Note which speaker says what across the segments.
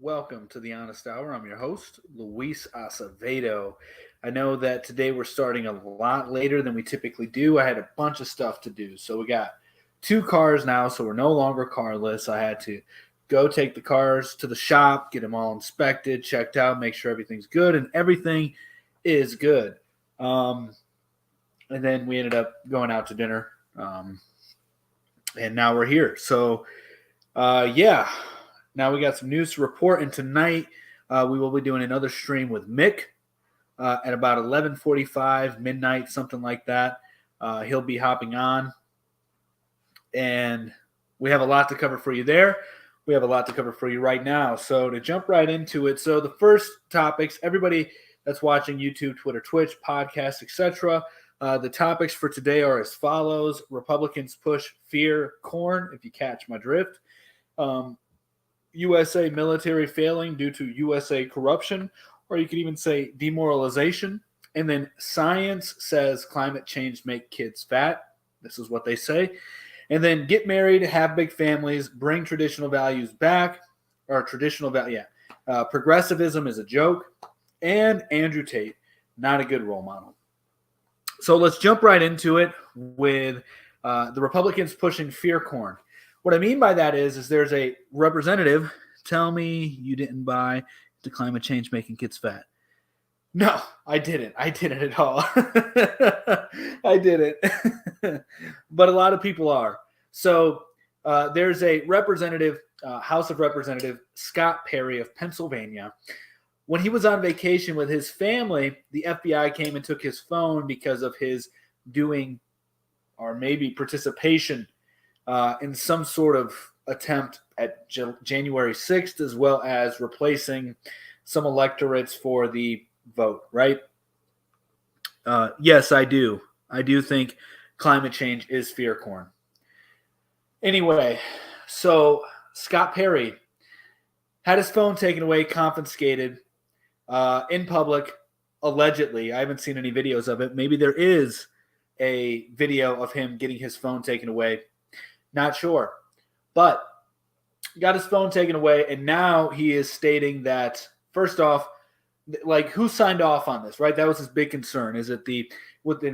Speaker 1: Welcome to the Honest Hour. I'm your host, Luis Acevedo. I know that today we're starting a lot later than we typically do. I had a bunch of stuff to do. So we got two cars now, so we're no longer carless. I had to go take the cars to the shop, get them all inspected, checked out, make sure everything's good, and everything is good. Um, and then we ended up going out to dinner, and now we're here. So, now we got some news to report, and tonight we will be doing another stream with Mick at about 11:45 midnight, something like that. He'll be hopping on, and we have a lot to cover for you there. We have a lot to cover for you right now. So to jump right into it, so the first topics, everybody that's watching YouTube, Twitter, Twitch, podcast, etc. The topics for today are as follows: Republicans push fear corn, if you catch my drift. USA military failing due to USA corruption, or you could even say demoralization. And then science says climate change make kids fat. This is what they say. And then get married, have big families, bring traditional values back, or progressivism is a joke. And Andrew Tate, not a good role model. So let's jump right into it with the Republicans pushing fear corn. What I mean by that is there's a representative. Tell me you didn't buy the climate change making kids fat. No, I didn't. I didn't at all. I didn't. But a lot of people are. So there's a representative, House of Representative Scott Perry of Pennsylvania. When he was on vacation with his family, the FBI came and took his phone because of his doing or maybe participation in some sort of attempt at January 6th, as well as replacing some electorates for the vote, right? Yes, I do. I do think climate change is fear corn. Anyway, so Scott Perry had his phone taken away, confiscated in public, allegedly. I haven't seen any videos of it. Maybe there is a video of him getting his phone taken away. Not sure. But got his phone taken away, and now he is stating that, first off, like, who signed off on this, right? That was his big concern. Is it did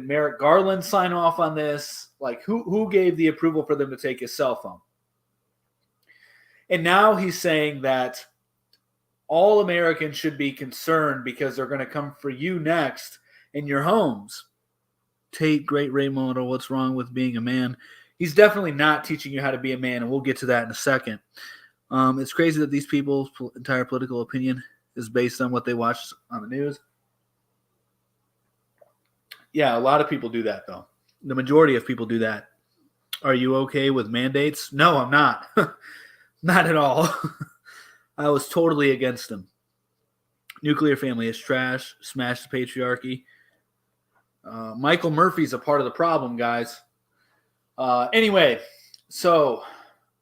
Speaker 1: Merrick Garland sign off on this? Like, who gave the approval for them to take his cell phone? And now he's saying that all Americans should be concerned because they're going to come for you next in your homes. Tate, great Ray Moto, what's wrong with being a man? He's definitely not teaching you how to be a man, and we'll get to that in a second. It's crazy that these people's entire political opinion is based on what they watch on the news. Yeah, a lot of people do that, though. The majority of people do that. Are you okay with mandates? No, I'm not. Not at all. I was totally against them. Nuclear family is trash. Smash the patriarchy. Michael Murphy's a part of the problem, guys. Anyway, so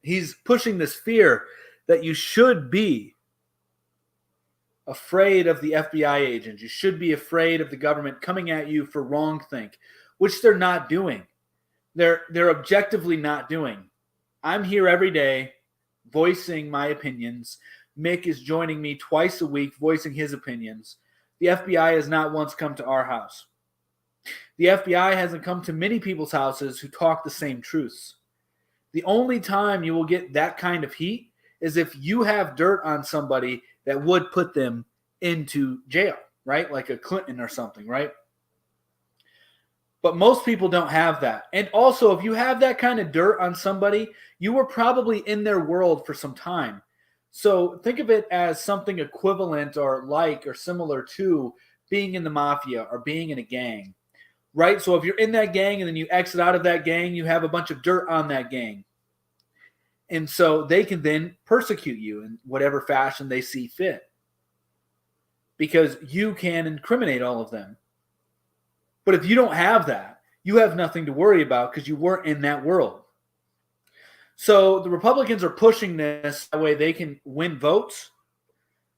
Speaker 1: he's pushing this fear that you should be afraid of the FBI agents. You should be afraid of the government coming at you for wrongthink, which they're not doing. They're objectively not doing. I'm here every day voicing my opinions. Mick is joining me twice a week voicing his opinions. The FBI has not once come to our house. The FBI hasn't come to many people's houses who talk the same truths. The only time you will get that kind of heat is if you have dirt on somebody that would put them into jail, right? Like a Clinton or something, right? But most people don't have that. And also, if you have that kind of dirt on somebody, you were probably in their world for some time. So think of it as something equivalent or like or similar to being in the mafia or being in a gang. Right? So if you're in that gang and then you exit out of that gang, you have a bunch of dirt on that gang. And so they can then persecute you in whatever fashion they see fit. Because you can incriminate all of them. But if you don't have that, you have nothing to worry about because you weren't in that world. So the Republicans are pushing this that way they can win votes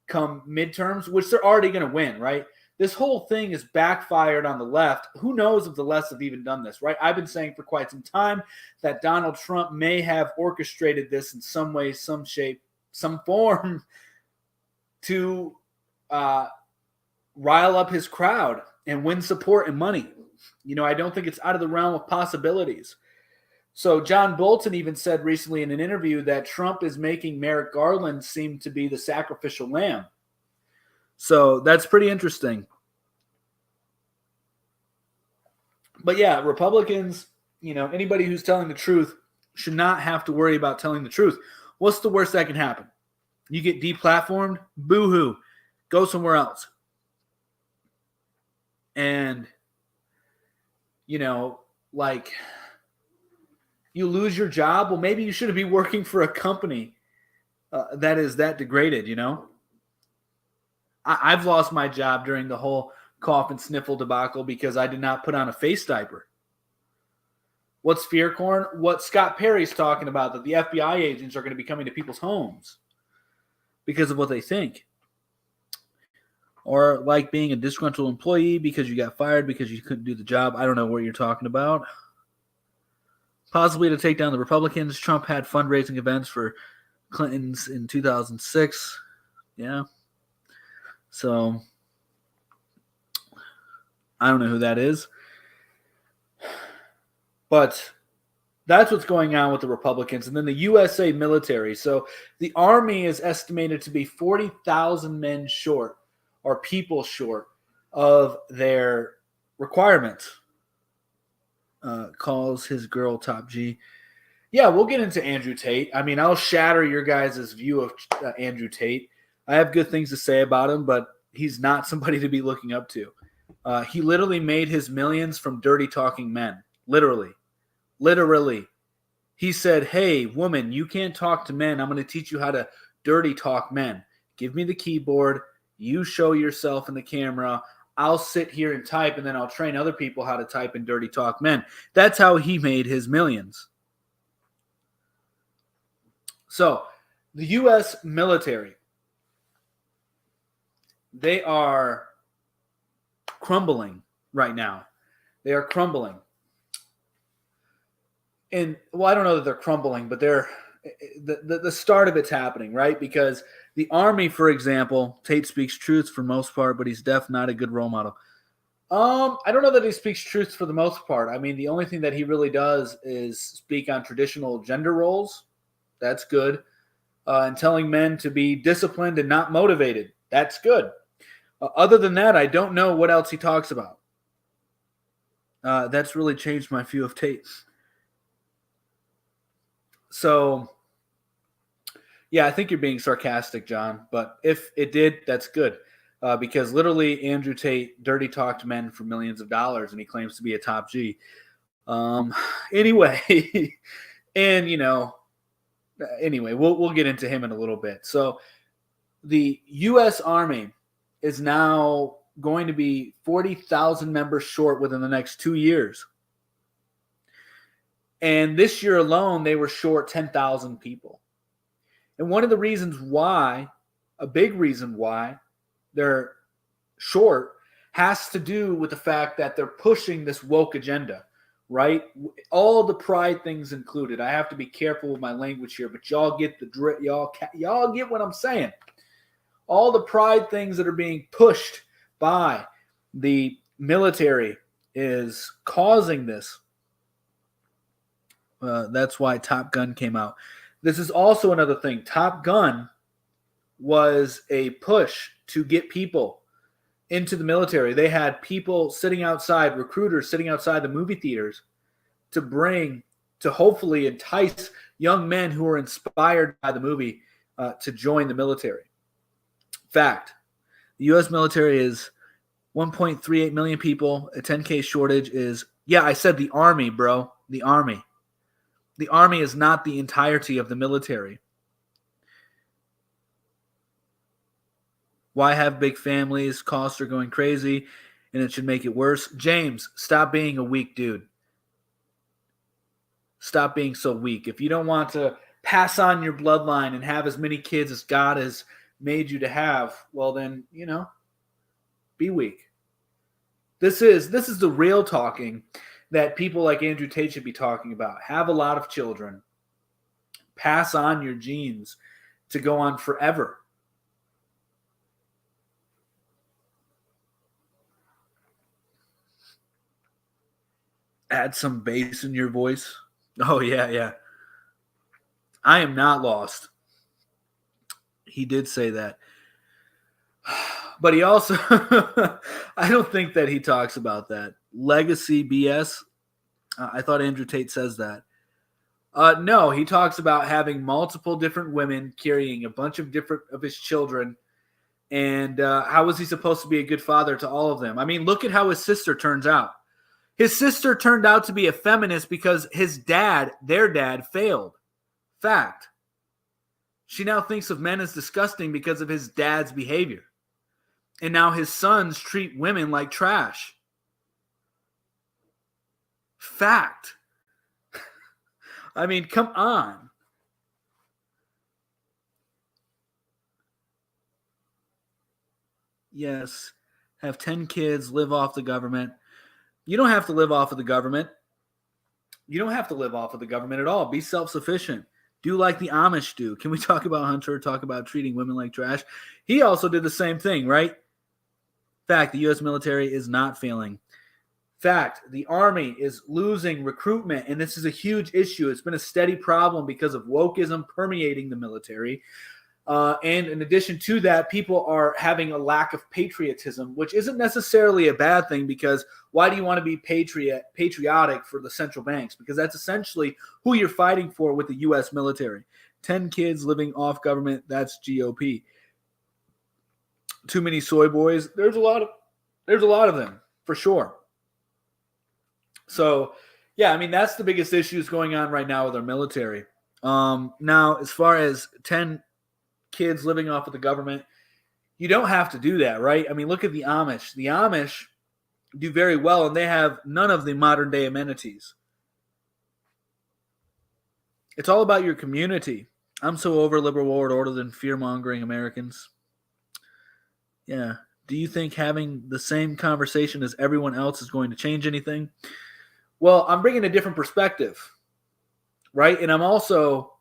Speaker 1: come midterms, which they're already going to win, right? This whole thing is backfired on the left. Who knows if the left have even done this, right? I've been saying for quite some time that Donald Trump may have orchestrated this in some way, some shape, some form to rile up his crowd and win support and money. I don't think it's out of the realm of possibilities. So John Bolton even said recently in an interview that Trump is making Merrick Garland seem to be the sacrificial lamb. So that's pretty interesting. But yeah, Republicans, anybody who's telling the truth should not have to worry about telling the truth. What's the worst that can happen? You get deplatformed? Boo-hoo. Go somewhere else. And, you lose your job. Well, maybe you shouldn't be working for a company that is that degraded, I've lost my job during the whole cough and sniffle debacle because I did not put on a face diaper. What's fear corn? What Scott Perry's talking about, that the FBI agents are going to be coming to people's homes because of what they think. Or like being a disgruntled employee because you got fired because you couldn't do the job. I don't know what you're talking about. Possibly to take down the Republicans. Trump had fundraising events for Clintons in 2006. Yeah. So, I don't know who that is. But that's what's going on with the Republicans. And then the USA military. So, the Army is estimated to be 40,000 men short, or people short, of their requirements. Calls his girl Top G. Yeah, we'll get into Andrew Tate. I mean, I'll shatter your guys' view of Andrew Tate. I have good things to say about him, but he's not somebody to be looking up to. He literally made his millions from dirty talking men. Literally. He said, hey, woman, you can't talk to men. I'm going to teach you how to dirty talk men. Give me the keyboard. You show yourself in the camera. I'll sit here and type, and then I'll train other people how to type and dirty talk men. That's how he made his millions. So, the U.S. military, they are crumbling right now. They are crumbling. And, well, I don't know that they're crumbling, but they're the start of it's happening, right? Because the Army, for example, Tate speaks truth for most part, but he's deaf, not a good role model. I don't know that he speaks truth for the most part. I mean, the only thing that he really does is speak on traditional gender roles. That's good. And telling men to be disciplined and not motivated. That's good. Other than that, I don't know what else he talks about. That's really changed my view of Tate. So, yeah, I think you're being sarcastic, John. But if it did, that's good. Because literally Andrew Tate dirty talked men for millions of dollars, and he claims to be a top G. Anyway, and anyway, we'll get into him in a little bit. So the U.S. Army is now going to be 40,000 members short within the next 2 years. And this year alone, they were short 10,000 people. And one of the reasons why, a big reason why they're short, has to do with the fact that they're pushing this woke agenda, right? All the pride things included. I have to be careful with my language here, but y'all get the drip. Y'all get what I'm saying. All the pride things that are being pushed by the military is causing this. That's why Top Gun came out. This is also another thing. Top Gun was a push to get people into the military. They had people sitting outside, recruiters sitting outside the movie theaters to hopefully entice young men who are inspired by the movie to join the military. Fact, the U.S. military is 1.38 million people. A 10K shortage is, yeah, I said the Army, bro. The Army. The Army is not the entirety of the military. Why have big families? Costs are going crazy, and it should make it worse. James, stop being a weak dude. Stop being so weak. If you don't want to pass on your bloodline and have as many kids as God has made you to have, well then, be weak. This is the real talking that people like Andrew Tate should be talking about. Have a lot of children. Pass on your genes to go on forever. Add some bass in your voice. Oh, yeah, yeah. I am not lost. He did say that. But he also, I don't think that he talks about that. Legacy BS. I thought Andrew Tate says that. No, he talks about having multiple different women carrying a bunch of different of his children. And how is he supposed to be a good father to all of them? I mean, look at how his sister turns out. His sister turned out to be a feminist because his dad, their dad, failed. Fact. She now thinks of men as disgusting because of his dad's behavior. And now his sons treat women like trash. Fact. I mean, come on. Yes. Have 10 kids, live off the government. You don't have to live off of the government. You don't have to live off of the government at all. Be self-sufficient. Do like the Amish do. Can we talk about Hunter, talk about treating women like trash? He also did the same thing, right? Fact, the U.S. military is not failing. Fact, the Army is losing recruitment, and this is a huge issue. It's been a steady problem because of wokeism permeating the military. And in addition to that, people are having a lack of patriotism, which isn't necessarily a bad thing, because why do you want to be patriotic for the central banks? Because that's essentially who you're fighting for with the U.S. military. 10 kids living off government, that's GOP. Too many soy boys. There's a lot of them, for sure. So, yeah, I mean, that's the biggest issues going on right now with our military. Now, as far as 10 kids living off of the government, you don't have to do that, right? I mean, look at the Amish. The Amish do very well, and they have none of the modern day amenities. It's all about your community. I'm so over liberal world order and fear-mongering Americans. Yeah. Do you think having the same conversation as everyone else is going to change anything? Well, I'm bringing a different perspective, right? And I'm also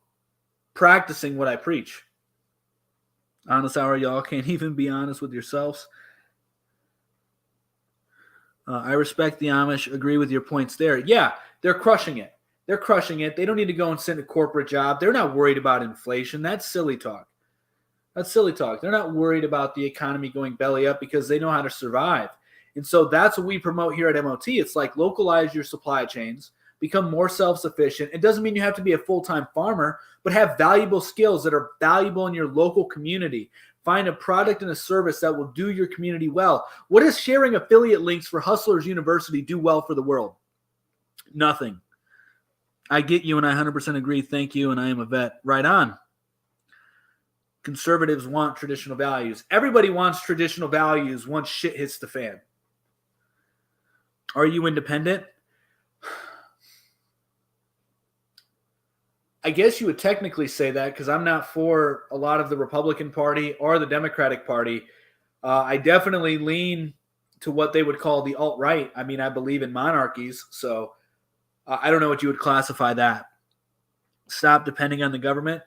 Speaker 1: practicing what I preach. Honest hour, y'all can't even be honest with yourselves. I respect the Amish. Agree with your points there. Yeah, they're crushing it. They're crushing it. They don't need to go and send a corporate job. They're not worried about inflation. That's silly talk. That's silly talk. They're not worried about the economy going belly up because they know how to survive. And so that's what we promote here at MOT. It's like localize your supply chains, become more self-sufficient. It doesn't mean you have to be a full-time farmer, but have valuable skills that are valuable in your local community. Find a product and a service that will do your community well. What does sharing affiliate links for Hustlers University do well for the world? Nothing. I get you, and I 100% agree. Thank you, and I am a vet. Right on. Conservatives want traditional values. Everybody wants traditional values once shit hits the fan. Are you independent? I guess you would technically say that, because I'm not for a lot of the Republican Party or the Democratic Party. I definitely lean to what they would call the alt-right. I mean, I believe in monarchies, so I don't know what you would classify that. Stop depending on the government.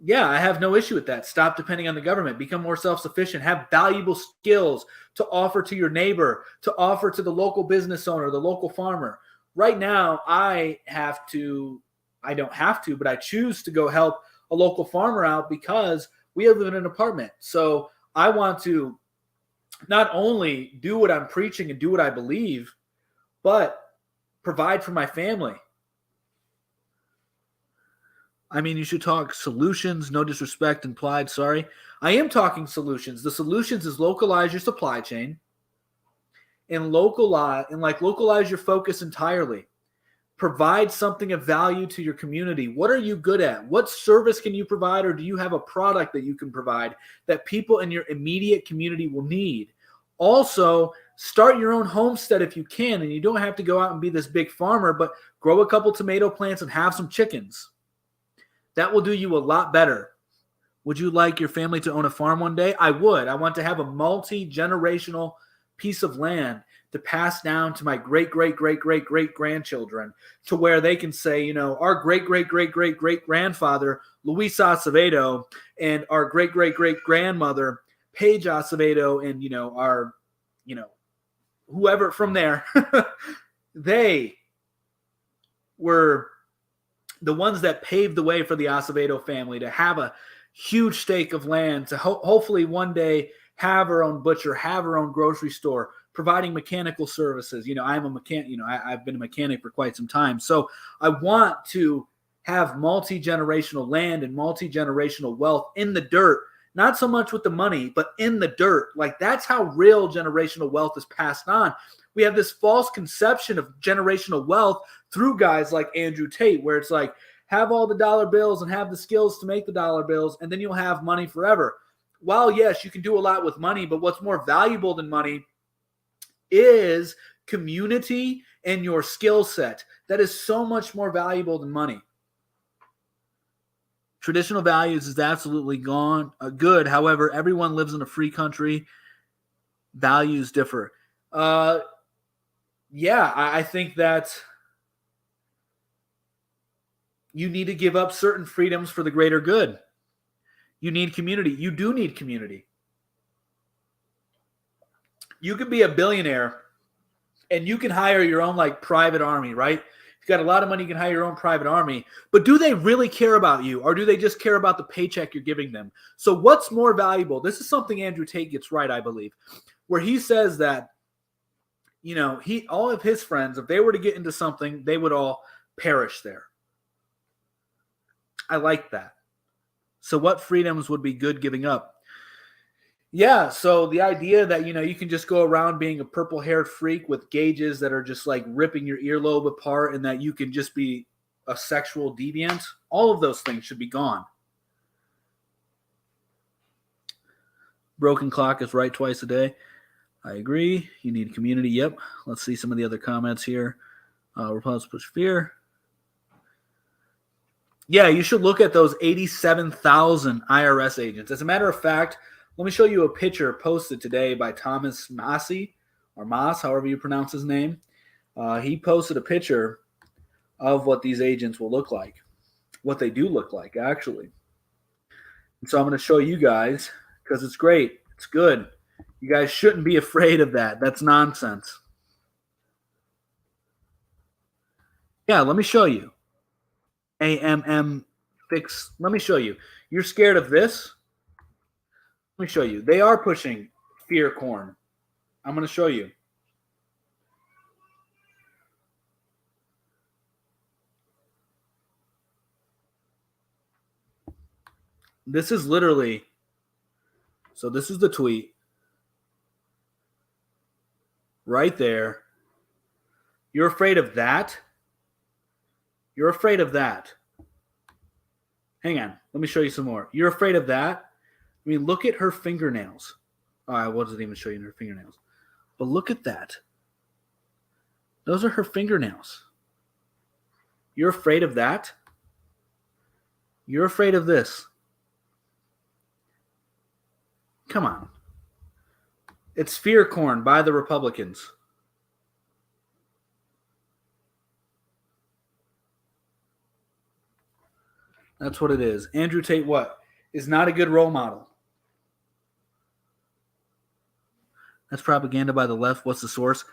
Speaker 1: Yeah, I have no issue with that. Stop depending on the government. Become more self-sufficient. Have valuable skills to offer to your neighbor, to offer to the local business owner, the local farmer. Right now, I don't have to, but I choose to go help a local farmer out because we live in an apartment. So I want to not only do what I'm preaching and do what I believe, but provide for my family. I mean, you should talk solutions, no disrespect implied, sorry. I am talking solutions. The solutions is localize your supply chain and localize your focus entirely. Provide something of value to your community. What are you good at? What service can you provide, or do you have a product that you can provide that people in your immediate community will need? Also, start your own homestead if you can, and you don't have to go out and be this big farmer, but grow a couple tomato plants and have some chickens. That will do you a lot better. Would you like your family to own a farm one day? I would. I want to have a multi-generational piece of land to pass down to my great-great-great-great-great-grandchildren, to where they can say, you know, our great-great-great-great-great-grandfather, Luis Acevedo, and our great-great-great-grandmother, Paige Acevedo, and, our, whoever from there, they were the ones that paved the way for the Acevedo family to have a huge stake of land, to hopefully one day have her own butcher, have her own grocery store, providing mechanical services. I'm a mechanic, I've been a mechanic for quite some time. So I want to have multi-generational land and multi-generational wealth in the dirt, not so much with the money, but in the dirt. Like, that's how real generational wealth is passed on. We have this false conception of generational wealth through guys like Andrew Tate, where it's like, have all the dollar bills and have the skills to make the dollar bills, and then you'll have money forever. While, yes, you can do a lot with money, but what's more valuable than money is community and your skill set. That is so much more valuable than money. Traditional values is absolutely gone, good. However, everyone lives in a free country. Values differ. I think that you need to give up certain freedoms for the greater good. You need community. You do need community. You can be a billionaire and you can hire your own private army, right? If you've got a lot of money, you can hire your own private army. But do they really care about you, or do they just care about the paycheck you're giving them? So what's more valuable? This is something Andrew Tate gets right, I believe, where he says that, all of his friends, if they were to get into something, they would all perish there. I like that. So what freedoms would be good giving up? Yeah, so the idea that, you can just go around being a purple-haired freak with gauges that are just ripping your earlobe apart, and that you can just be a sexual deviant, all of those things should be gone. Broken clock is right twice a day. I agree. You need community. Yep. Let's see some of the other comments here. Republicans push fear. Yeah, you should look at those 87,000 IRS agents. As a matter of fact, let me show you a picture posted today by Thomas Massie, or Moss, however you pronounce his name. He posted a picture of what these agents will look like, what they do look like, actually. And so I'm going to show you guys, because it's great. It's good. You guys shouldn't be afraid of that. That's nonsense. Yeah, let me show you. AMM fix. Let me show you. You're scared of this? Let me show you. They are pushing fear corn. I'm going to show you. This is literally, so this is the tweet. Right there. You're afraid of that? You're afraid of that. Hang on. Let me show you some more. You're afraid of that? I mean, look at her fingernails. Oh, I wasn't even showing her fingernails. But look at that. Those are her fingernails. You're afraid of that? You're afraid of this. Come on. It's fear corn by the Republicans. That's what it is. Andrew Tate, what? Is not a good role model. That's propaganda by the left. What's the source?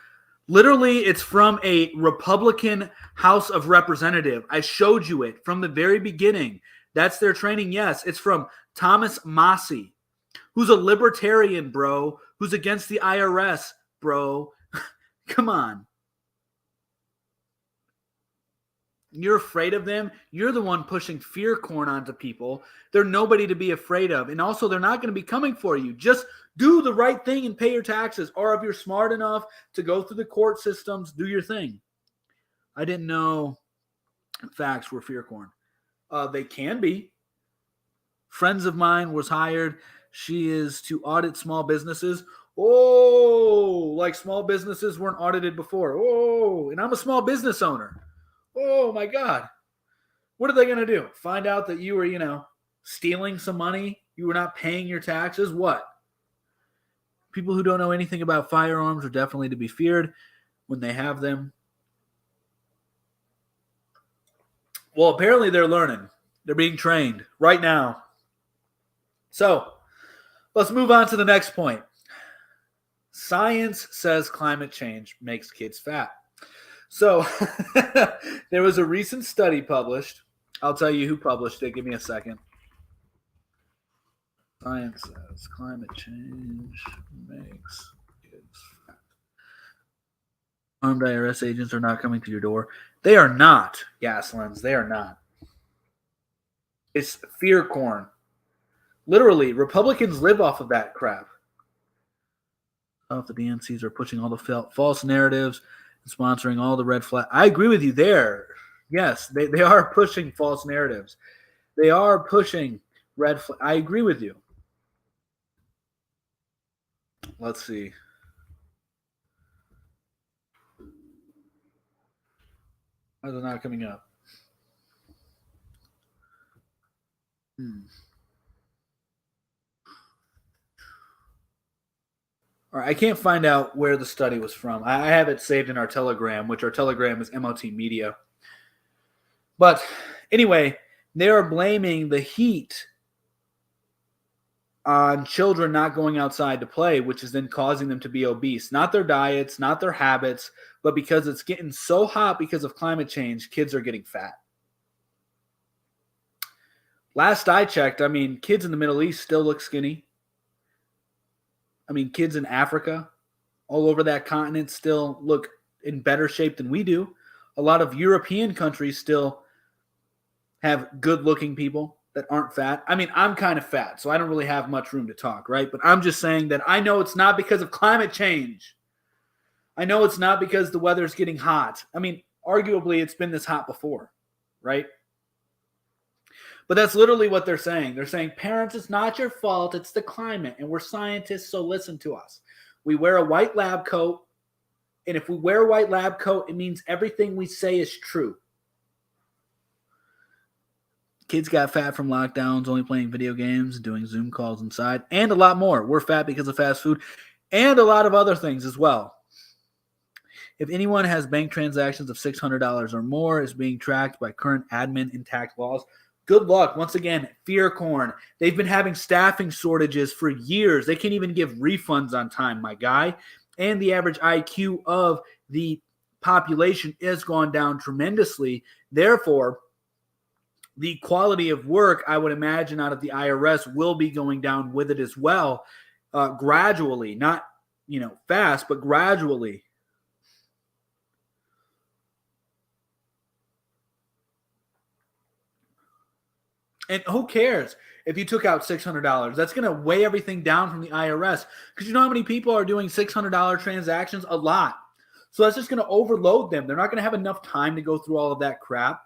Speaker 1: Literally, it's from a Republican House of Representative. I showed you it from the very beginning. That's their training. Yes, it's from Thomas Massie, who's a libertarian, bro, who's against the IRS, bro. Come on. You're afraid of them. You're the one pushing fear corn onto people. They're nobody to be afraid of. And also, they're not going to be coming for you. Just do the right thing and pay your taxes. Or if you're smart enough to go through the court systems, do your thing. I didn't know facts were fear corn. They can be. Friends of mine was hired. She is to audit small businesses. Oh, like small businesses weren't audited before. Oh, and I'm a small business owner. Oh, my God. What are they going to do? Find out that you were, stealing some money? You were not paying your taxes? What? People who don't know anything about firearms are definitely to be feared when they have them. Well, apparently they're learning. They're being trained right now. So, let's move on to the next point. Science says climate change makes kids fat. So there was a recent study published. I'll tell you who published it. Give me a second. Science says climate change makes kids fat. Armed IRS agents are not coming to your door. They are not, Gaslins. They are not. It's fear corn. Literally, Republicans live off of that crap. The DNCs are pushing all the false narratives and sponsoring all the red flag. I agree with you there. Yes, they are pushing false narratives. They are pushing red flag. I agree with you. Let's see. Why is it not coming up? All right, I can't find out where the study was from. I have it saved in our Telegram, which our Telegram is MLT Media. But anyway, they are blaming the heat on children not going outside to play, which is then causing them to be obese. Not their diets, not their habits, but because it's getting so hot because of climate change, kids are getting fat. Last I checked, I mean, kids in the Middle East still look skinny. I mean, kids in Africa, all over that continent, still look in better shape than we do. A lot of European countries still have good-looking people that aren't fat. I mean, I'm kind of fat, so I don't really have much room to talk, right? But I'm just saying that I know it's not because of climate change. I know it's not because the weather's getting hot. I mean, arguably, it's been this hot before, right? But that's literally what they're saying. They're saying, parents, it's not your fault. It's the climate. And we're scientists, so listen to us. We wear a white lab coat. And if we wear a white lab coat, it means everything we say is true. Kids got fat from lockdowns, only playing video games, doing Zoom calls inside, and a lot more. We're fat because of fast food and a lot of other things as well. If anyone has bank transactions of $600 or more is being tracked by current admin and tax laws, good luck. Once again, fear corn. They've been having staffing shortages for years. They can't even give refunds on time, my guy. And the average IQ of the population has gone down tremendously. Therefore, the quality of work, I would imagine, out of the IRS will be going down with it as well, gradually. Not, fast, but gradually. And who cares if you took out $600? That's going to weigh everything down from the IRS. Because you know how many people are doing $600 transactions? A lot. So that's just going to overload them. They're not going to have enough time to go through all of that crap.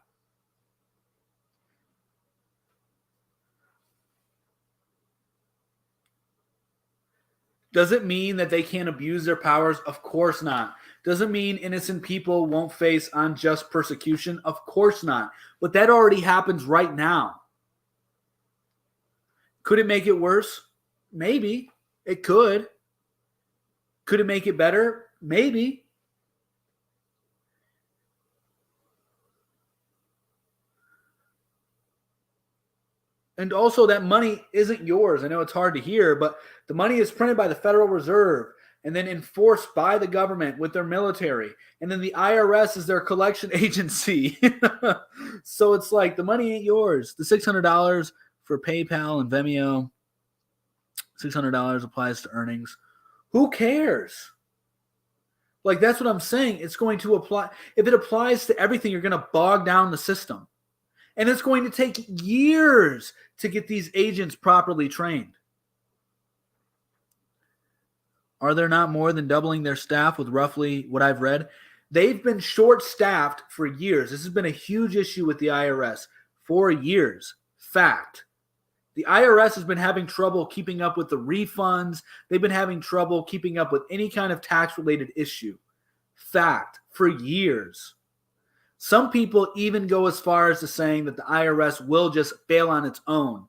Speaker 1: Does it mean that they can't abuse their powers? Of course not. Does it mean innocent people won't face unjust persecution? Of course not. But that already happens right now. Could it make it worse? Maybe. It could. Could it make it better? Maybe. And also, that money isn't yours. I know it's hard to hear, but the money is printed by the Federal Reserve and then enforced by the government with their military. And then the IRS is their collection agency. So it's like the money ain't yours. The $600 for PayPal and Venmo, $600 applies to earnings. Who cares? Like, that's what I'm saying. It's going to apply. If it applies to everything, you're going to bog down the system. And it's going to take years to get these agents properly trained. Are there not more than doubling their staff with roughly what I've read? They've been short-staffed for years. This has been a huge issue with the IRS for years. Fact. The IRS has been having trouble keeping up with the refunds. They've been having trouble keeping up with any kind of tax-related issue. Fact. For years. Some people even go as far as to saying that the IRS will just fail on its own.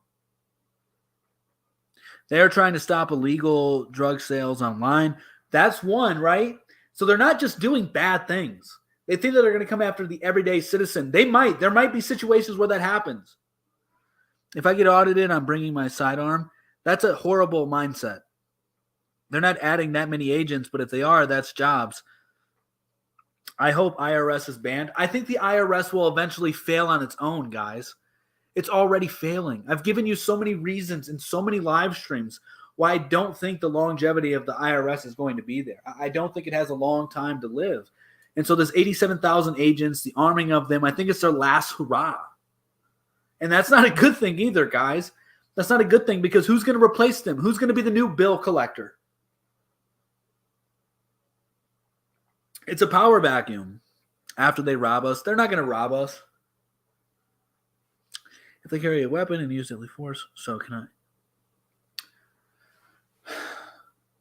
Speaker 1: They are trying to stop illegal drug sales online. That's one, right? So they're not just doing bad things. They think that they're going to come after the everyday citizen. They might. There might be situations where that happens. If I get audited, I'm bringing my sidearm. That's a horrible mindset. They're not adding that many agents, but if they are, that's jobs. I hope IRS is banned. I think the IRS will eventually fail on its own, guys. It's already failing. I've given you so many reasons in so many live streams why I don't think the longevity of the IRS is going to be there. I don't think it has a long time to live. And so there's 87,000 agents, the arming of them, I think it's their last hurrah. And that's not a good thing either, guys. That's not a good thing because who's going to replace them? Who's going to be the new bill collector? It's a power vacuum. After they rob us, they're not going to rob us. If they carry a weapon and use deadly force, so can I.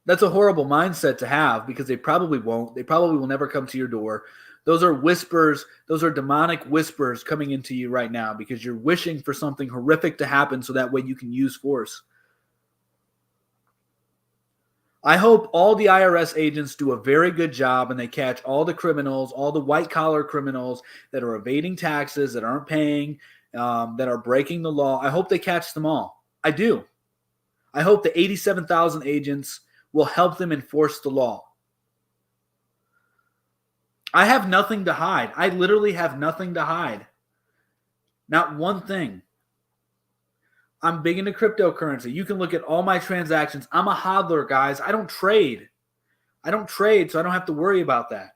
Speaker 1: That's a horrible mindset to have because they probably won't. They probably will never come to your door. Those are whispers. Those are demonic whispers coming into you right now because you're wishing for something horrific to happen so that way you can use force. I hope all the IRS agents do a very good job and they catch all the criminals, all the white-collar criminals that are evading taxes, that aren't paying, that are breaking the law. I hope they catch them all. I do. I hope the 87,000 agents will help them enforce the law. I have nothing to hide. I literally have nothing to hide. Not one thing. I'm big into cryptocurrency. You can look at all my transactions. I'm a hodler, guys. I don't trade. So I don't have to worry about that.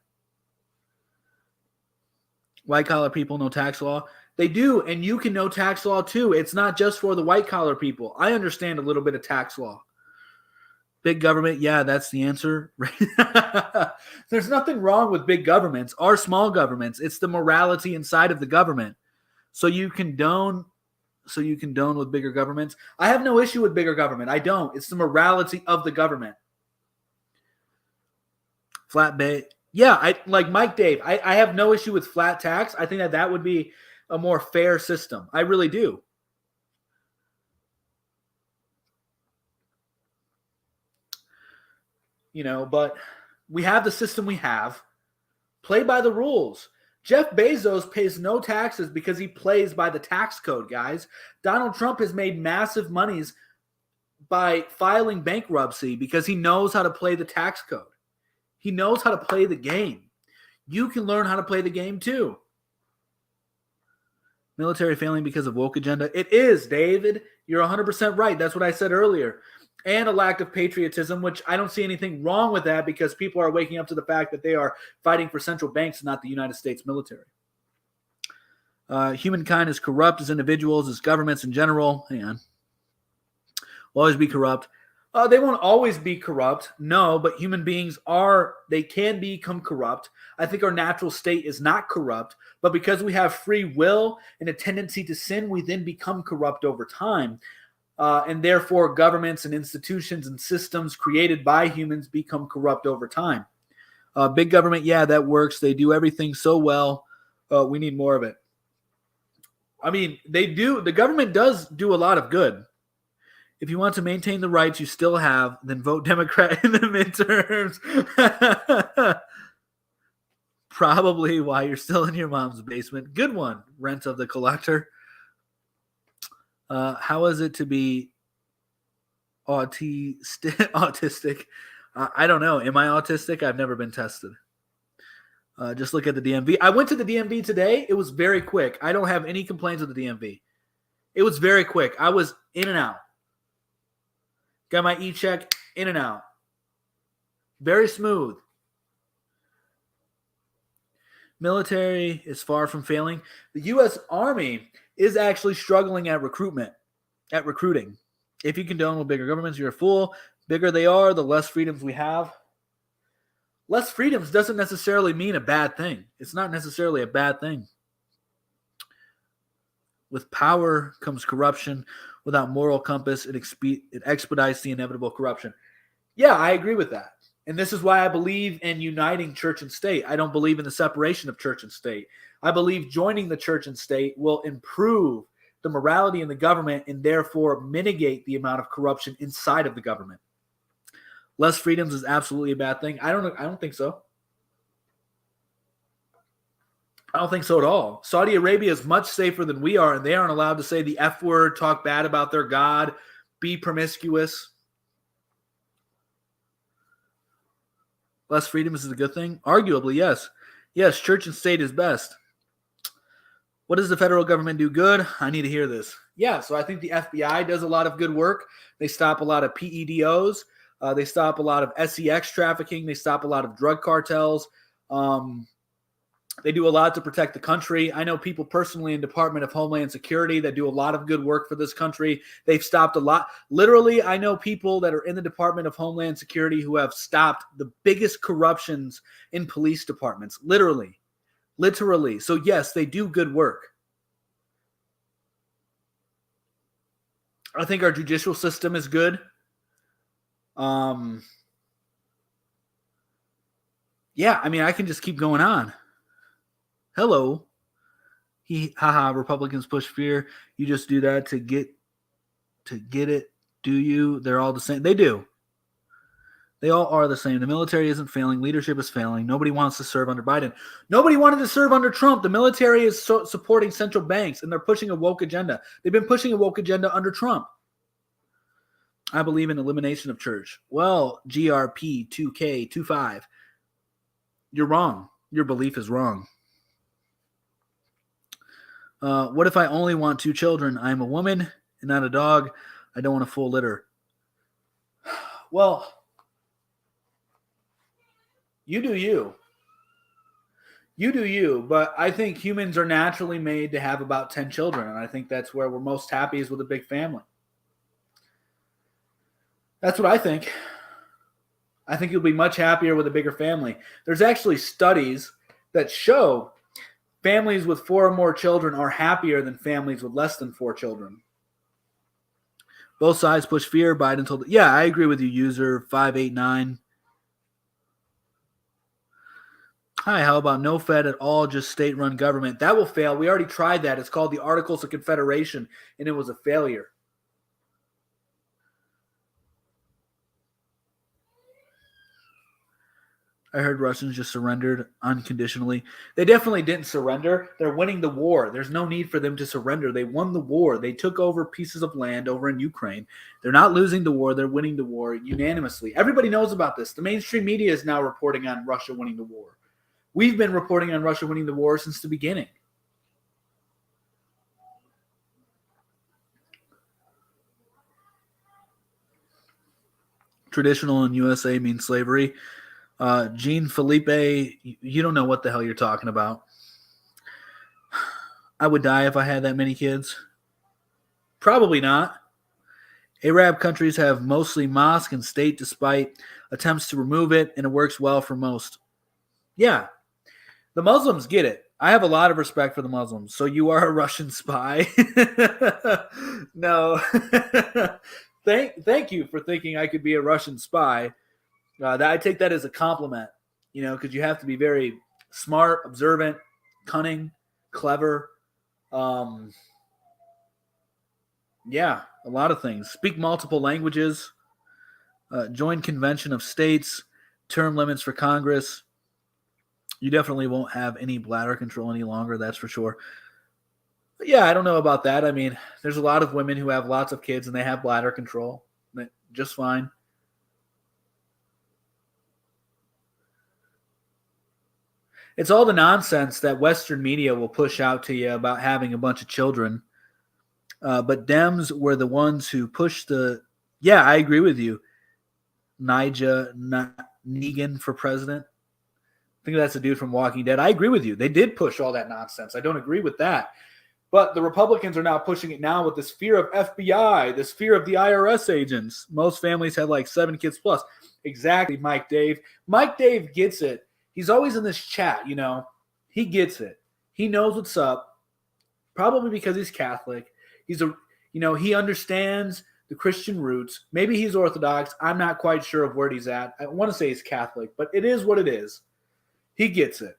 Speaker 1: White-collar people know tax law. They do, and you can know tax law too. It's not just for the white-collar people. I understand a little bit of tax law. Big government, yeah, that's the answer. There's nothing wrong with big governments or small governments. It's the morality inside of the government. So you condone with bigger governments. I have no issue with bigger government. I don't. It's the morality of the government. Flat pay. Yeah, I like Mike Dave. I have no issue with flat tax. I think that would be a more fair system. I really do. But we have the system we have. Play by the rules. Jeff Bezos pays no taxes because he plays by the tax code, guys. Donald Trump has made massive monies by filing bankruptcy because he knows how to play the tax code. He knows how to play the game. You can learn how to play the game too. Military failing because of woke agenda. It is, David. You're 100% right. That's what I said earlier. And a lack of patriotism, which I don't see anything wrong with that because people are waking up to the fact that they are fighting for central banks, not the United States military. Humankind is corrupt as individuals, as governments in general. Hang on. Will always be corrupt. They won't always be corrupt. No, but human beings they can become corrupt. I think our natural state is not corrupt, but because we have free will and a tendency to sin, we then become corrupt over time. And therefore, governments and institutions and systems created by humans become corrupt over time. Big government, yeah, that works. They do everything so well. We need more of it. I mean, they do. The government does do a lot of good. If you want to maintain the rights you still have, then vote Democrat in the midterms. Probably why you're still in your mom's basement. Good one, Rent of the Collector. How is it to be autistic? I don't know. Am I autistic? I've never been tested. Just look at the DMV. I went to the DMV today. It was very quick. I don't have any complaints with the DMV. It was very quick. I was in and out. Got my e-check, in and out. Very smooth. Military is far from failing. The U.S. Army is actually struggling at recruiting. If you condone with bigger governments, you're a fool. Bigger they are, the less freedoms we have. Less freedoms doesn't necessarily mean a bad thing. It's not necessarily a bad thing. With power comes corruption. Without moral compass, it expedites the inevitable corruption. Yeah, I agree with that. And this is why I believe in uniting church and state. I don't believe in the separation of church and state. I believe joining the church and state will improve the morality in the government and therefore mitigate the amount of corruption inside of the government. Less freedoms is absolutely a bad thing. I don't think so. I don't think so at all. Saudi Arabia is much safer than we are, and they aren't allowed to say the F word, talk bad about their God, be promiscuous. Less freedom is a good thing? Arguably, yes. Yes, church and state is best. What does the federal government do good? I need to hear this. Yeah, so I think the FBI does a lot of good work. They stop a lot of PEDOs. They stop a lot of SEX trafficking. They stop a lot of drug cartels. They do a lot to protect the country. I know people personally in Department of Homeland Security that do a lot of good work for this country. They've stopped a lot. Literally, I know people that are in the Department of Homeland Security who have stopped the biggest corruptions in police departments. Literally. So, yes, they do good work. I think our judicial system is good. Yeah, I mean, I can just keep going on. Hello. Republicans push fear. You just do that to get it. Do you? They're all the same. They do. They all are the same. The military isn't failing. Leadership is failing. Nobody wants to serve under Biden. Nobody wanted to serve under Trump. The military is supporting central banks, and they're pushing a woke agenda. They've been pushing a woke agenda under Trump. I believe in elimination of church. Well, GRP 2K25. You're wrong. Your belief is wrong. What if I only want 2 children? I'm a woman and not a dog. I don't want a full litter. Well, you do you. You do you, but I think humans are naturally made to have about 10 children, and I think that's where we're most happy is with a big family. That's what I think. I think you'll be much happier with a bigger family. There's actually studies that show families with 4 or more children are happier than families with less than 4 children. Both sides push fear. Biden told. Yeah, I agree with you, user 589. Hi, how about no Fed at all, just state-run government? That will fail. We already tried that. It's called the Articles of Confederation, and it was a failure. I heard Russians just surrendered unconditionally. They definitely didn't surrender. They're winning the war. There's no need for them to surrender. They won the war. They took over pieces of land over in Ukraine. They're not losing the war. They're winning the war unanimously. Everybody knows about this. The mainstream media is now reporting on Russia winning the war. We've been reporting on Russia winning the war since the beginning. Traditional in USA means slavery. Jean Felipe, you don't know what the hell you're talking about. I would die if I had that many kids. Probably not. Arab countries have mostly mosque and state despite attempts to remove it, and it works well for most. Yeah. The Muslims get it. I have a lot of respect for the Muslims. So you are a Russian spy? No. Thank you for thinking I could be a Russian spy. I take that as a compliment, because you have to be very smart, observant, cunning, clever. Yeah, a lot of things. Speak multiple languages. Join Convention of States. Term limits for Congress. You definitely won't have any bladder control any longer, that's for sure. But yeah, I don't know about that. I mean, there's a lot of women who have lots of kids and they have bladder control. Just fine. It's all the nonsense that Western media will push out to you about having a bunch of children. But Dems were the ones who pushed the... Yeah, I agree with you. Nija Negan for president. I think that's a dude from Walking Dead. I agree with you. They did push all that nonsense. I don't agree with that. But the Republicans are now pushing it now with this fear of FBI, this fear of the IRS agents. Most families had like 7 kids plus. Exactly, Mike Dave. Mike Dave gets it. He's always in this chat, He gets it. He knows what's up. Probably because he's Catholic. He understands the Christian roots. Maybe he's Orthodox. I'm not quite sure of where he's at. I want to say he's Catholic, but it is what it is. He gets it.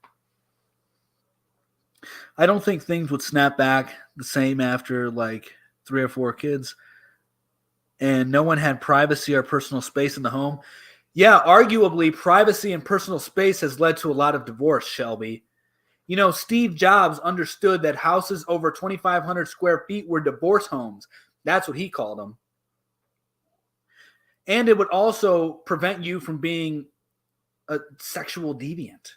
Speaker 1: I don't think things would snap back the same after like 3 or 4 kids and no one had privacy or personal space in the home. Yeah, arguably, privacy and personal space has led to a lot of divorce, Shelby. Steve Jobs understood that houses over 2,500 square feet were divorce homes. That's what he called them. And it would also prevent you from being a sexual deviant.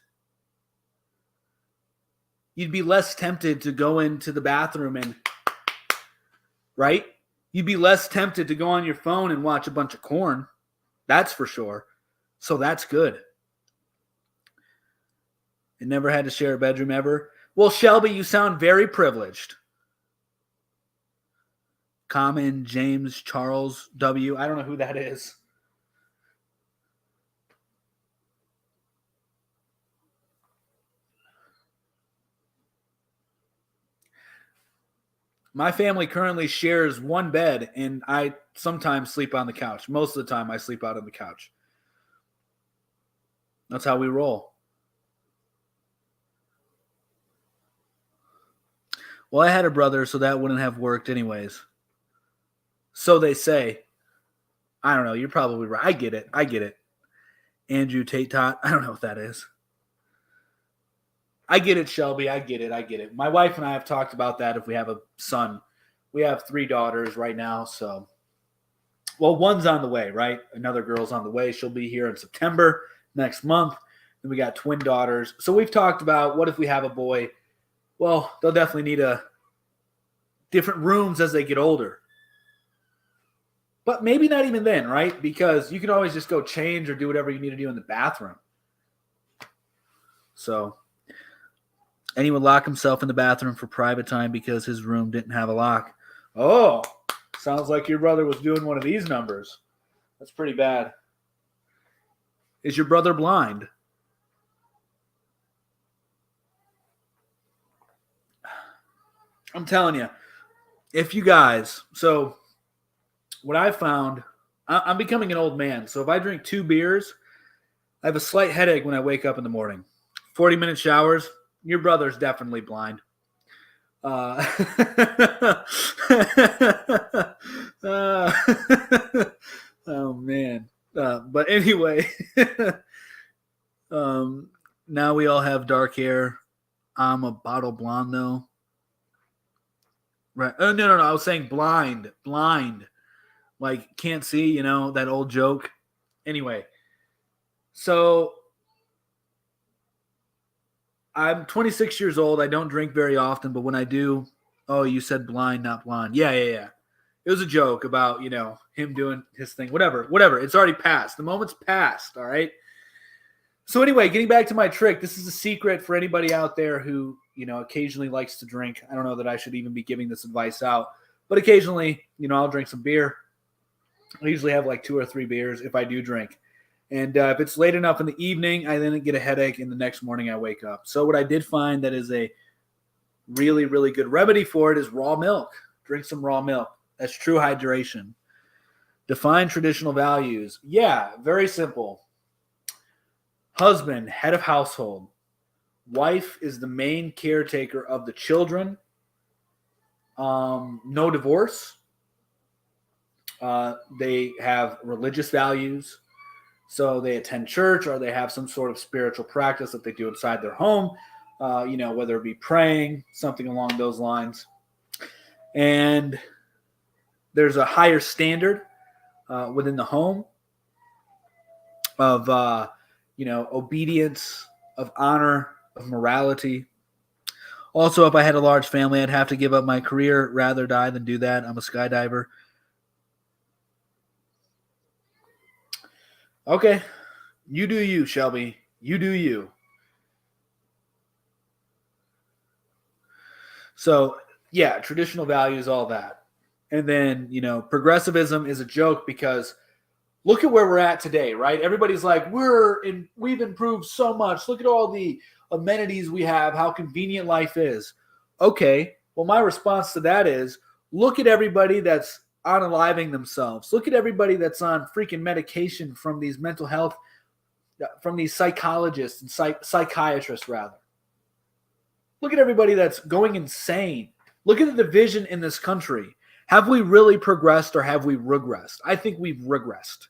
Speaker 1: You'd be less tempted to go into the bathroom and, right? You'd be less tempted to go on your phone and watch a bunch of corn. That's for sure. So that's good. And never had to share a bedroom ever. Well, Shelby, you sound very privileged. Common James Charles W. I don't know who that is. My family currently shares one bed, and I sometimes sleep on the couch. Most of the time, I sleep out on the couch. That's how we roll. Well, I had a brother, so that wouldn't have worked anyways. So they say. I don't know. You're probably right. I get it. Andrew Tate Tot. I don't know what that is. I get it, Shelby. I get it. My wife and I have talked about that if we have a son. We have 3 daughters right now, so. Well, one's on the way, right? Another girl's on the way. She'll be here in September next month. Then we got twin daughters. So we've talked about what if we have a boy? Well, they'll definitely need different rooms as they get older. But maybe not even then, right? Because you can always just go change or do whatever you need to do in the bathroom. So, and he would lock himself in the bathroom for private time because his room didn't have a lock. Oh, sounds like your brother was doing one of these numbers. That's pretty bad. Is your brother blind? I'm telling you, if you guys, so what I found, I'm becoming an old man. So if I drink 2 beers, I have a slight headache when I wake up in the morning. 40-minute showers, your brother's definitely blind. Oh, man. But anyway, now we all have dark hair. I'm a bottle blonde, though. Right. Oh, no. I was saying blind. Like, can't see, that old joke. Anyway, so I'm 26 years old. I don't drink very often, but when I do, oh, you said blind, not blonde. Yeah. It was a joke about, him doing his thing. Whatever. It's already passed. The moment's passed, all right? So anyway, getting back to my trick, this is a secret for anybody out there who, occasionally likes to drink. I don't know that I should even be giving this advice out, but occasionally, I'll drink some beer. I usually have like 2 or 3 beers if I do drink. And if it's late enough in the evening, I then get a headache, and the next morning I wake up. So what I did find that is a really, really good remedy for it is raw milk. Drink some raw milk. That's true hydration. Define traditional values. Yeah, very simple. Husband, head of household. Wife is the main caretaker of the children. No divorce. They have religious values. So they attend church, or they have some sort of spiritual practice that they do inside their home, whether it be praying, something along those lines. And there's a higher standard within the home of, obedience, of honor, of morality. Also, if I had a large family, I'd have to give up my career, rather die than do that. I'm a skydiver. Okay. You do you, Shelby. You do you. So, yeah, traditional values, all that. And then, progressivism is a joke because look at where we're at today, right? Everybody's like, we've improved so much. Look at all the amenities we have, how convenient life is. Okay, well, my response to that is look at everybody that's unaliving themselves. Look at everybody that's on freaking medication from these mental health, from these psychologists and psychiatrists, rather. Look at everybody that's going insane. Look at the division in this country. Have we really progressed, or have we regressed? I think we've regressed.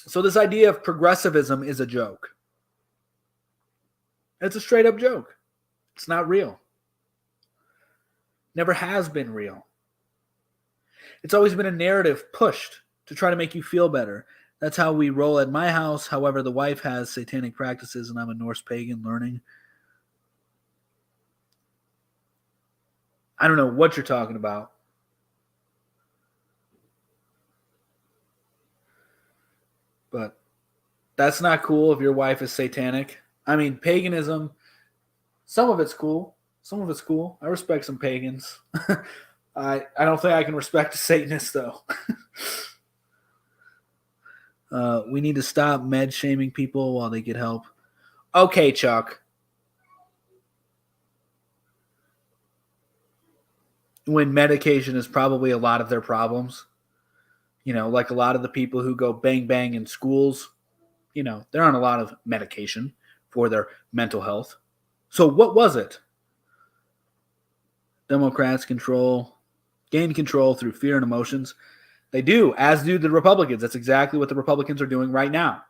Speaker 1: So this idea of progressivism is a joke. It's a straight up joke. It's not real. Never has been real. It's always been a narrative pushed to try to make you feel better. That's how we roll at my house. However, the wife has satanic practices, and I'm a Norse pagan learning. I don't know what you're talking about. But that's not cool if your wife is satanic. I mean, paganism, some of it's cool. Some of it's cool. I respect some pagans. I don't think I can respect a Satanist, though. We need to stop med shaming people while they get help. Okay, Chuck. When medication is probably a lot of their problems. You know, like a lot of the people who go bang bang in schools, you know, they're on a lot of medication for their mental health. So what was it? Democrats gain control through fear and emotions. They do, as do the Republicans. That's exactly what the Republicans are doing right now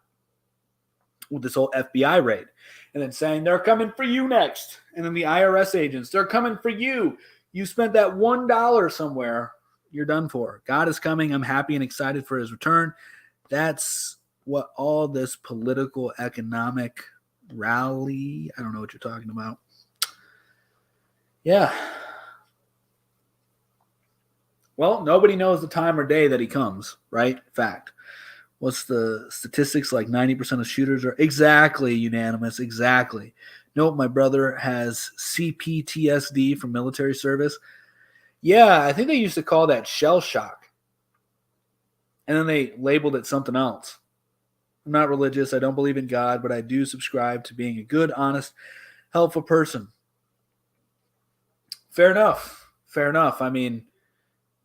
Speaker 1: with this whole FBI raid. And then saying, they're coming for you next. And then the IRS agents, they're coming for you. You spent that $1 somewhere. You're done for. God is coming. I'm happy and excited for his return. That's what all this political economic rally, I don't know what you're talking about. Yeah. Well, nobody knows the time or day that he comes, right? Fact. What's the statistics? Like 90% of shooters are exactly unanimous. Exactly. Nope, my brother has CPTSD from military service. Yeah, I think they used to call that shell shock. And then they labeled it something else. I'm not religious. I don't believe in God, but I do subscribe to being a good, honest, helpful person. Fair enough. Fair enough. I mean,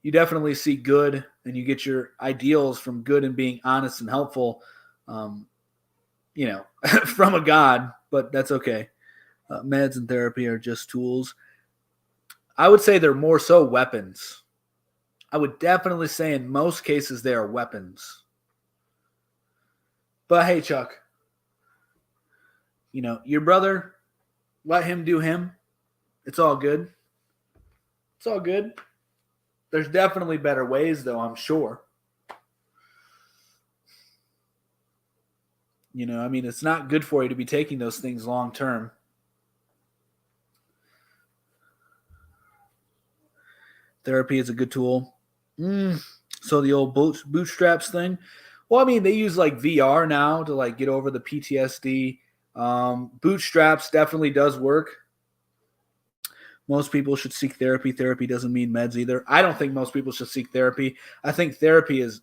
Speaker 1: you definitely see good and you get your ideals from good and being honest and helpful, you know, from a God, but that's okay. Meds and therapy are just tools. I would say they're more so weapons. I would definitely say in most cases they are weapons. But hey, Chuck, you know, your brother, let him do him. It's all good. It's all good. There's definitely better ways, though, I'm sure. You know, I mean, it's not good for you to be taking those things long term. Therapy is a good tool. So the old bootstraps thing. Well, I mean, they use like VR now to like get over the PTSD. Bootstraps definitely does work. Most people should seek therapy. Therapy doesn't mean meds either. I don't think most people should seek therapy. I think therapy is,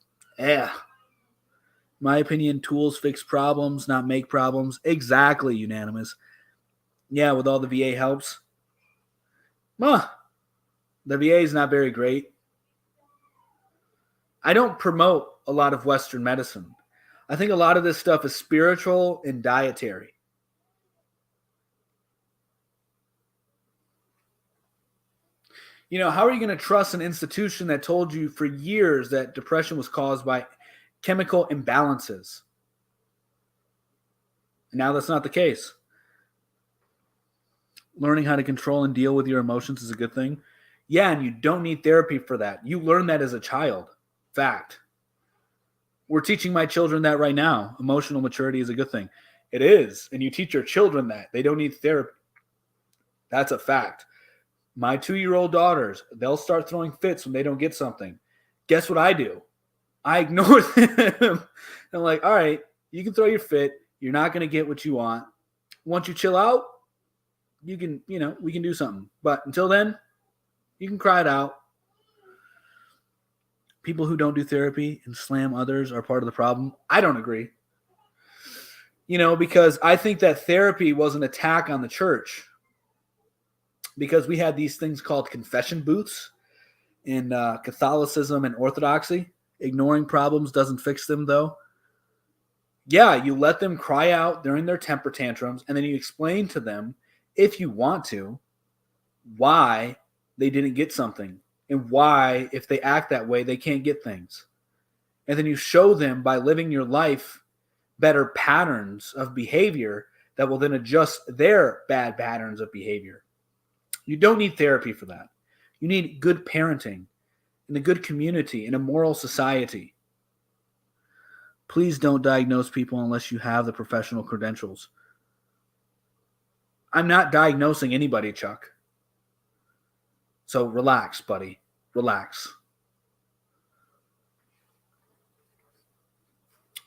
Speaker 1: my opinion, tools fix problems, not make problems. Exactly, unanimous. Yeah, with all the VA helps. The VA is not very great. I don't promote a lot of Western medicine. I think a lot of this stuff is spiritual and dietary. You know, how are you going to trust an institution that told you for years that depression was caused by chemical imbalances? And now that's not the case. Learning how to control and deal with your emotions is a good thing. Yeah, and you don't need therapy for that. You learn that as a child. Fact. We're teaching my children that right now. Emotional maturity is a good thing. It is. And you teach your children that. They don't need therapy. That's a fact. My 2-year-old daughters, they'll start throwing fits when they don't get something. Guess what I do? I ignore them. I'm like, all right, you can throw your fit. You're not going to get what you want. Once you chill out, you can, you know, we can do something. But until then, you can cry it out. People who don't do therapy and slam others are part of the problem. I don't agree. You know, because I think that therapy was an attack on the church. Because we had these things called confession booths in Catholicism and Orthodoxy. Ignoring problems doesn't fix them, though. Yeah, you let them cry out during their temper tantrums, and then you explain to them, if you want to, why they didn't get something, and why, if they act that way, they can't get things. And then you show them by living your life better patterns of behavior that will then adjust their bad patterns of behavior. You don't need therapy for that. You need good parenting in a good community, in a moral society. Please don't diagnose people unless you have the professional credentials. I'm not diagnosing anybody, Chuck. So relax, buddy. Relax.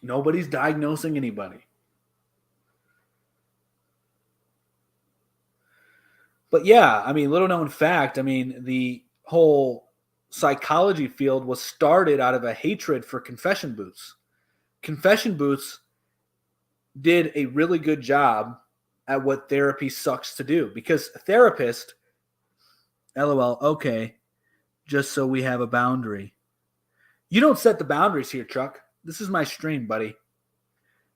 Speaker 1: Nobody's diagnosing anybody. But yeah, I mean, little known fact, I mean, the whole psychology field was started out of a hatred for confession booths. Confession booths did a really good job at what therapy sucks to do because a therapist, LOL, okay, just so we have a boundary. You don't set the boundaries here, Chuck. This is my stream, buddy.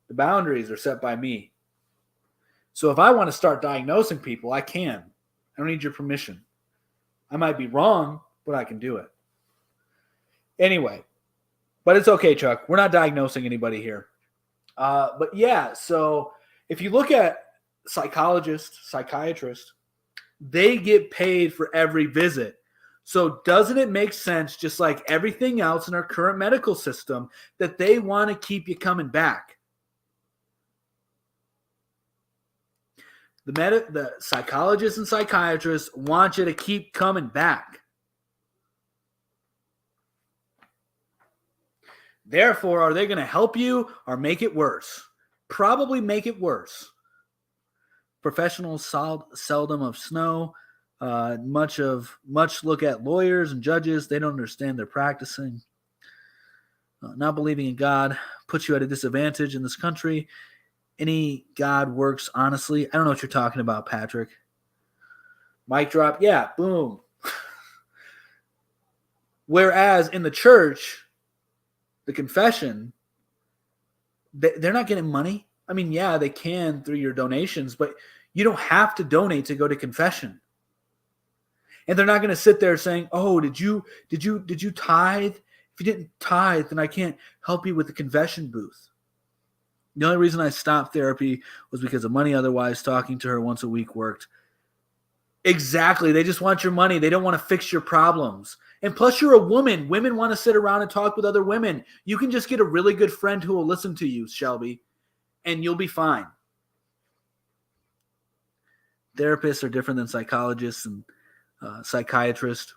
Speaker 1: The boundaries are set by me. So if I want to start diagnosing people, I can. I don't need your permission. I might be wrong, but I can do it. Anyway, but it's okay, Chuck. We're not diagnosing anybody here. But yeah, so if you look at psychologists, psychiatrists, they get paid for every visit. So doesn't it make sense, just like everything else in our current medical system, that they want to keep you coming back? The psychologists and psychiatrists want you to keep coming back. Therefore, are they going to help you or make it worse? Probably make it worse. Professionals seldom of snow. Much look at lawyers and judges. They don't understand they're practicing. Not believing in God puts you at a disadvantage in this country. Any God works honestly. I don't know what you're talking about, Patrick. Mic drop. Yeah, boom. Whereas in the church, the confession, they're not getting money. I mean, yeah, they can through your donations, but you don't have to donate to go to confession. And they're not going to sit there saying, "Oh, did you tithe? If you didn't tithe, then I can't help you with the confession booth." The only reason I stopped therapy was because of money. Otherwise, talking to her once a week worked. Exactly. They just want your money. They don't want to fix your problems. And plus, you're a woman. Women want to sit around and talk with other women. You can just get a really good friend who will listen to you, Shelby, and you'll be fine. Therapists are different than psychologists and psychiatrists.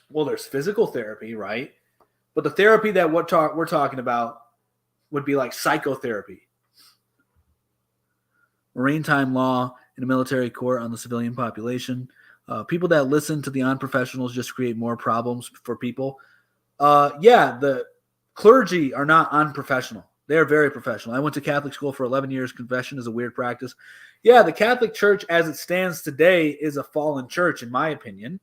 Speaker 1: Well, there's physical therapy, right? But the therapy that we're talking about would be like psychotherapy. Maritime law in a military court on the civilian population. People that listen to the unprofessionals just create more problems for people. Yeah, the clergy are not unprofessional. They're very professional. I went to Catholic school for 11 years. Confession is a weird practice. Yeah, the Catholic Church as it stands today is a fallen church, in my opinion.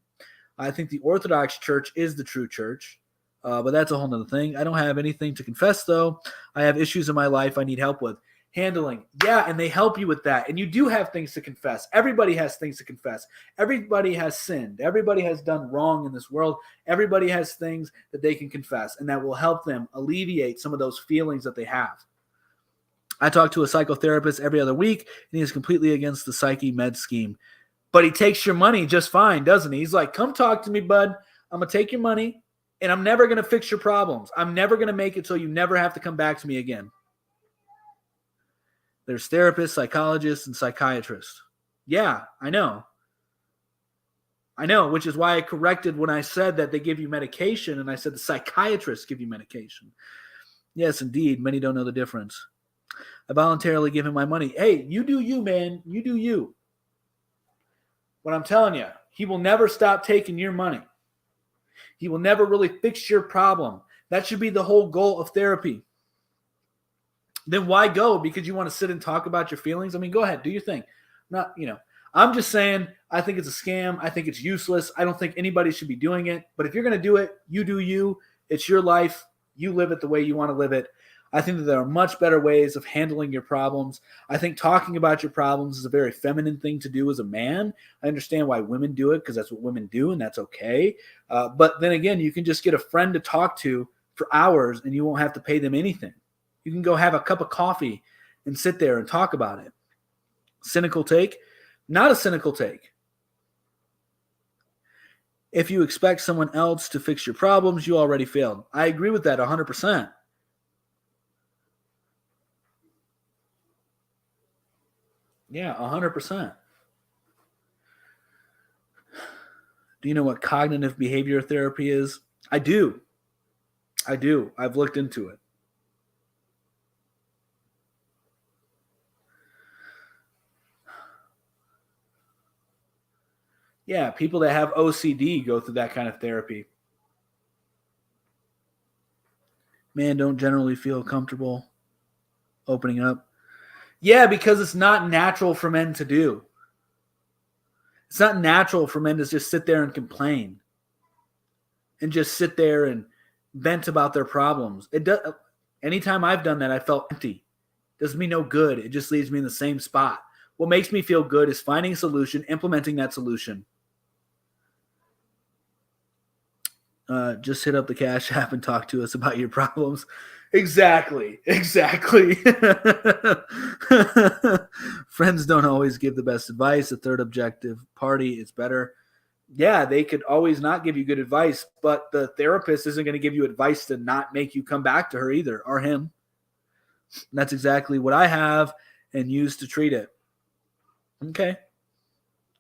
Speaker 1: I think the Orthodox Church is the true church. But that's a whole nother thing. I don't have anything to confess, though. I have issues in my life I need help with. Handling. Yeah, and they help you with that. And you do have things to confess. Everybody has things to confess. Everybody has sinned. Everybody has done wrong in this world. Everybody has things that they can confess, and that will help them alleviate some of those feelings that they have. I talk to a psychotherapist every other week, and he is completely against the psyche med scheme. But he takes your money just fine, doesn't he? He's like, come talk to me, bud. I'm going to take your money, and I'm never going to fix your problems. I'm never going to make it so you never have to come back to me again. There's therapists, psychologists, and psychiatrists. Yeah, I know, which is why I corrected when I said that they give you medication, and I said the psychiatrists give you medication. Yes, indeed. Many don't know the difference. I voluntarily give him my money. Hey, you do you, man. You do you. But I'm telling you, he will never stop taking your money. He will never really fix your problem. That should be the whole goal of therapy. Then why go? Because you want to sit and talk about your feelings? I mean, go ahead, do your thing. I'm just saying, I think it's a scam. I think it's useless. I don't think anybody should be doing it. But if you're going to do it, you do you. It's your life. You live it the way you want to live it. I think that there are much better ways of handling your problems. I think talking about your problems is a very feminine thing to do as a man. I understand why women do it because that's what women do, and that's okay. But then again, you can just get a friend to talk to for hours, and you won't have to pay them anything. You can go have a cup of coffee and sit there and talk about it. Cynical take? Not a cynical take. If you expect someone else to fix your problems, you already failed. I agree with that 100%. Yeah, 100%. Do you know what cognitive behavior therapy is? I do. I've looked into it. Yeah, people that have OCD go through that kind of therapy. Men don't generally feel comfortable opening up. Yeah, because it's not natural for men to do. It's not natural for men to just sit there and complain and just sit there and vent about their problems. It does. Anytime I've done that, I felt empty. Does me no good. It just leaves me in the same spot. What makes me feel good is finding a solution, implementing that solution. Just hit up the Cash App and talk to us about your problems. Exactly. Friends don't always give the best advice. A third objective party is better. Yeah, they could always not give you good advice, but the therapist isn't going to give you advice to not make you come back to her either, or him. And that's exactly what I have and use to treat it. Okay.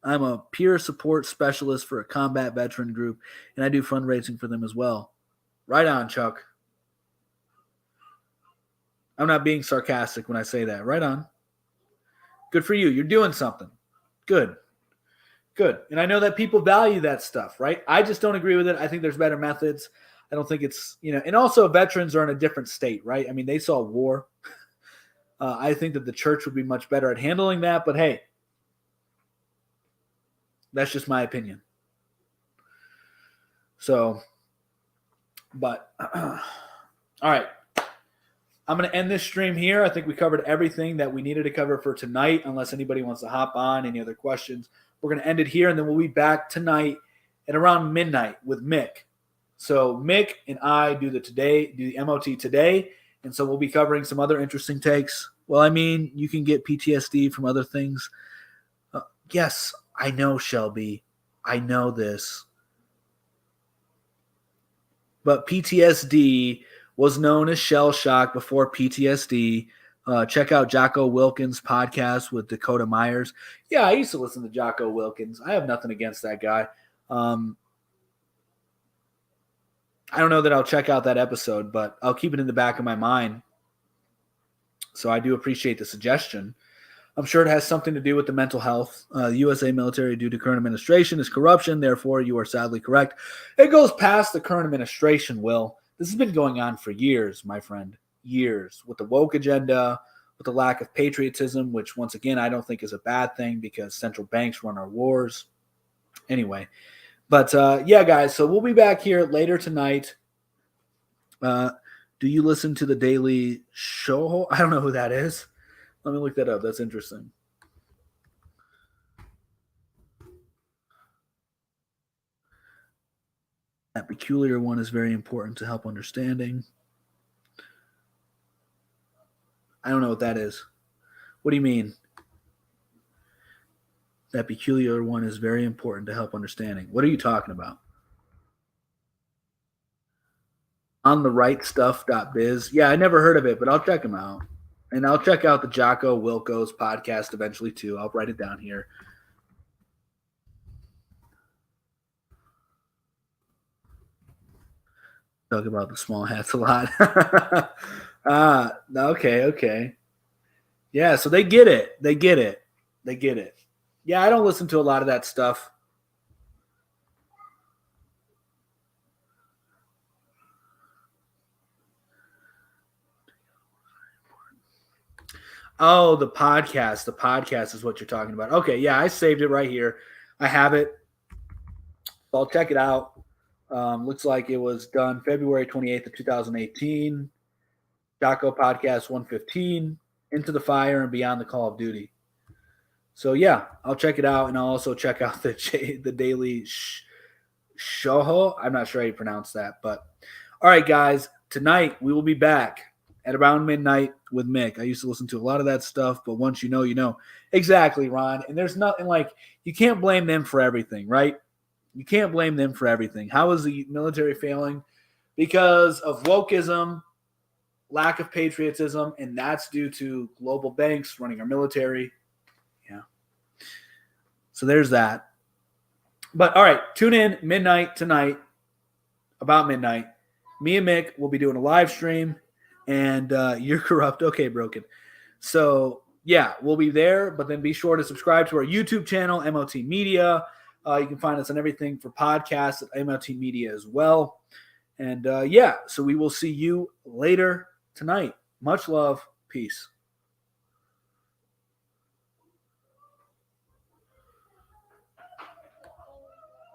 Speaker 1: I'm a peer support specialist for a combat veteran group, and I do fundraising for them as well. Right on, Chuck. I'm not being sarcastic when I say that. Right on. Good for you. You're doing something. Good. And I know that people value that stuff, right? I just don't agree with it. I think there's better methods. I don't think it's, and also veterans are in a different state, right? I mean, they saw war. I think that the church would be much better at handling that, but hey, that's just my opinion. So, but, all right. I'm going to end this stream here. I think we covered everything that we needed to cover for tonight, unless anybody wants to hop on. Any other questions? We're going to end it here, and then we'll be back tonight at around midnight with Mick. So Mick and I do the MOT today, and so we'll be covering some other interesting takes. Well, I mean, you can get PTSD from other things. Yes, I know, Shelby. I know this. But PTSD was known as shell shock before PTSD. Check out Jocko Wilkins' podcast with Dakota Myers. Yeah, I used to listen to Jocko Wilkins. I have nothing against that guy. I don't know that I'll check out that episode, but I'll keep it in the back of my mind. So I do appreciate the suggestion. I'm sure it has something to do with the mental health. The USA military, due to current administration, is corruption. Therefore, you are sadly correct. It goes past the current administration, Will. This has been going on for years, my friend. Years. With the woke agenda, with the lack of patriotism, which, once again, I don't think is a bad thing because central banks run our wars. Anyway. But, yeah, guys, so we'll be back here later tonight. Do you listen to the Daily Show? I don't know who that is. Let me look that up. That's interesting. That peculiar one is very important to help understanding. I don't know what that is. What do you mean? That peculiar one is very important to help understanding. What are you talking about? On the right stuff.biz. Yeah, I never heard of it, but I'll check them out. And I'll check out the Jocko Wilkos podcast eventually too. I'll write it down here. Talk about the small hats a lot. Okay. Yeah, so they get it. Yeah, I don't listen to a lot of that stuff. Oh, the podcast. The podcast is what you're talking about. Okay, yeah, I saved it right here. I have it. So I'll check it out. Looks like it was done February 28th of 2018. Jocko Podcast 115, Into the Fire and Beyond the Call of Duty. So, yeah, I'll check it out, and I'll also check out the Daily Shoho. I'm not sure how you pronounce that. But, all right, guys, tonight we will be back at around midnight with Mick. I used to listen to a lot of that stuff, but once you know, you know. Exactly, Ron. And there's nothing like – you can't blame them for everything, right? You can't blame them for everything. How is the military failing? Because of wokeism, lack of patriotism, and that's due to global banks running our military. Yeah. So there's that. But all right, tune in midnight tonight, about midnight. Me and Mick will be doing a live stream, and You're Corrupt. Okay, Broken. So, yeah, we'll be there, but then be sure to subscribe to our YouTube channel, MOT Media. You can find us on everything for podcasts at MOT Media as well. And, so we will see you later tonight. Much love. Peace.